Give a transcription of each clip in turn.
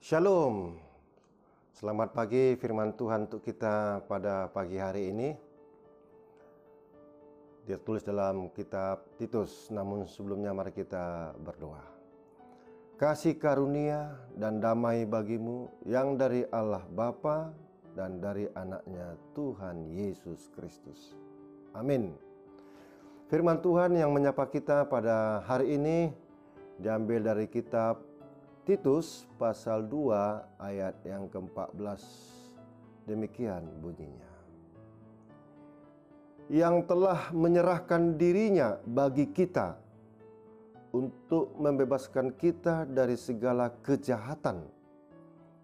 Shalom. Selamat pagi, firman Tuhan untuk kita pada pagi hari ini. Dia tulis dalam kitab Titus, namun sebelumnya mari kita berdoa. Kasih karunia dan damai bagimu yang dari Allah Bapa dan dari anaknya Tuhan Yesus Kristus. Amin. Firman Tuhan yang menyapa kita pada hari ini diambil dari kitab Titus pasal 2 ayat yang ke-14. Demikian bunyinya. Yang telah menyerahkan dirinya bagi kita untuk membebaskan kita dari segala kejahatan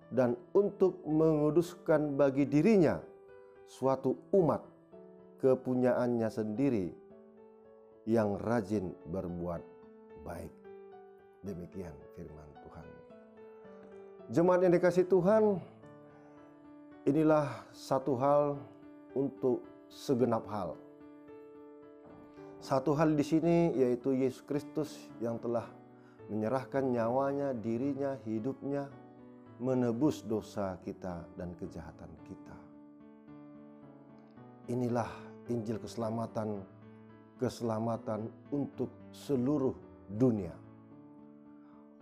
dan untuk menguduskan bagi dirinya suatu umat kepunyaannya sendiri yang rajin berbuat baik. Demikian firman Tuhan. Jemaat yang dikasihi Tuhan, inilah satu hal untuk segenap hal. Satu hal di sini yaitu Yesus Kristus yang telah menyerahkan nyawanya, dirinya, hidupnya, menebus dosa kita dan kejahatan kita. Inilah Injil keselamatan untuk seluruh dunia.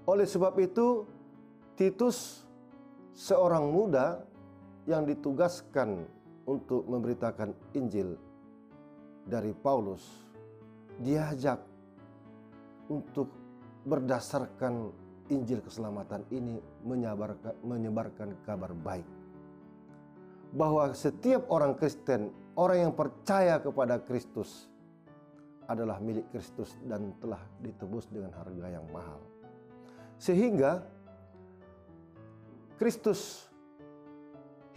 Oleh sebab itu, Titus, seorang muda yang ditugaskan untuk memberitakan Injil dari Paulus, diajak untuk berdasarkan Injil keselamatan ini menyebarkan kabar baik. Bahwa setiap orang Kristen, orang yang percaya kepada Kristus adalah milik Kristus dan telah ditebus dengan harga yang mahal. Sehingga Kristus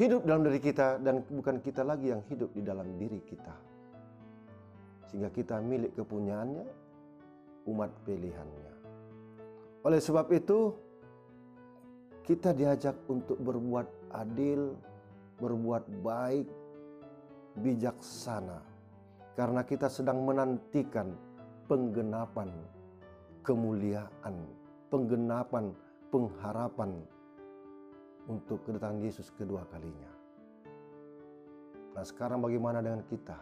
hidup dalam diri kita dan bukan kita lagi yang hidup di dalam diri kita. Sehingga kita milik kepunyaannya, umat pilihannya. Oleh sebab itu, kita diajak untuk berbuat adil, berbuat baik, bijaksana. Karena kita sedang menantikan penggenapan kemuliaan, penggenapan pengharapan untuk kedatangan Yesus kedua kalinya. Nah, sekarang bagaimana dengan kita?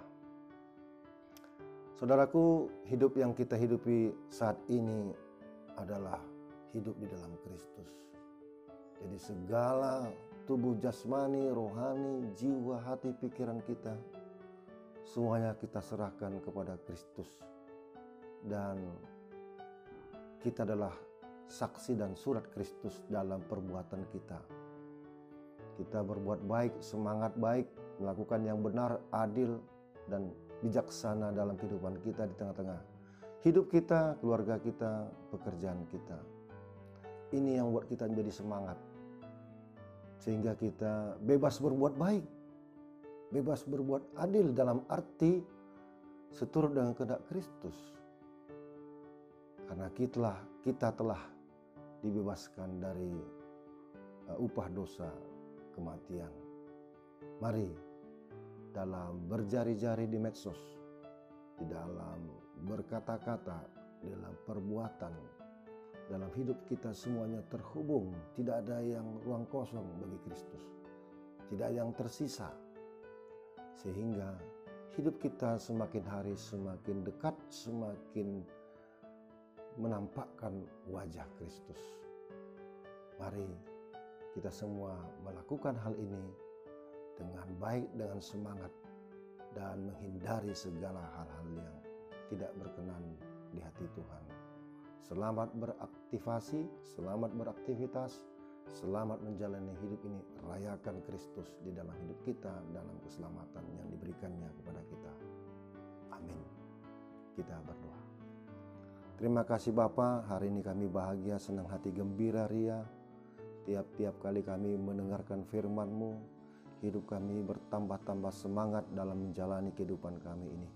Saudaraku, hidup yang kita hidupi saat ini adalah hidup di dalam Kristus. Jadi segala tubuh jasmani, rohani, jiwa, hati, pikiran kita, semuanya kita serahkan kepada Kristus. Dan kita adalah saksi dan surat Kristus dalam perbuatan kita. Kita berbuat baik, semangat baik, melakukan yang benar, adil, dan bijaksana dalam kehidupan kita di tengah-tengah hidup kita, keluarga kita, pekerjaan kita. Ini yang buat kita menjadi semangat. Sehingga kita bebas berbuat baik, bebas berbuat adil dalam arti seturut dengan kehendak Kristus. Karena kita telah dibebaskan dari upah dosa kematian. Mari dalam berjari-jari di medsos, di dalam berkata-kata, dalam perbuatan, dalam hidup kita semuanya terhubung. Tidak ada yang ruang kosong bagi Kristus. Tidak ada yang tersisa. Sehingga hidup kita semakin hari semakin dekat, semakin menampakkan wajah Kristus. Mari kita semua melakukan hal ini dengan baik, dengan semangat, dan menghindari segala hal-hal yang tidak berkenan di hati Tuhan. Selamat beraktivasi, selamat beraktivitas, selamat menjalani hidup ini. Rayakan Kristus di dalam hidup kita, dalam keselamatan yang diberikannya kepada kita. Amin. Kita berdoa. Terima kasih Bapa, hari ini kami bahagia, senang hati, gembira, ria. Tiap-tiap kali kami mendengarkan firman-Mu, hidup kami bertambah-tambah semangat dalam menjalani kehidupan kami ini.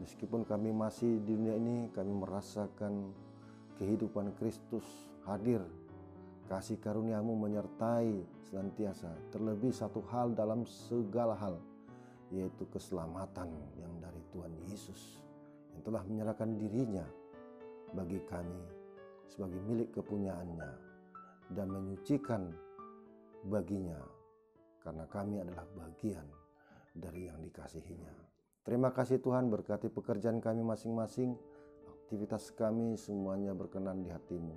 Meskipun kami masih di dunia ini, kami merasakan kehidupan Kristus hadir. Kasih karunia-Mu menyertai senantiasa. Terlebih satu hal dalam segala hal, yaitu keselamatan yang dari Tuhan Yesus yang telah menyerahkan dirinya bagi kami sebagai milik kepunyaannya. dan menyucikan baginya, karena kami adalah bagian dari yang dikasihinya. Terima kasih Tuhan, berkati pekerjaan kami masing-masing, aktivitas kami semuanya berkenan di hati-Mu.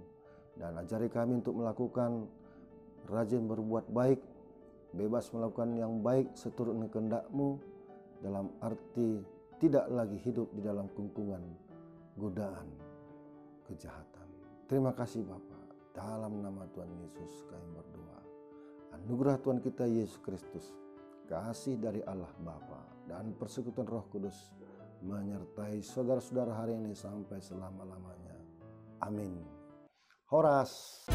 Dan ajari kami untuk melakukan rajin berbuat baik, bebas melakukan yang baik seturut kehendak-Mu, dalam arti tidak lagi hidup di dalam kungkungan godaan kejahatan. Terima kasih Bapa, dalam nama Tuhan Yesus kami berdoa. Anugerah Tuhan kita Yesus Kristus, kasih dari Allah Bapa, dan persekutuan Roh Kudus menyertai saudara-saudara hari ini sampai selama-lamanya. Amin. Horas.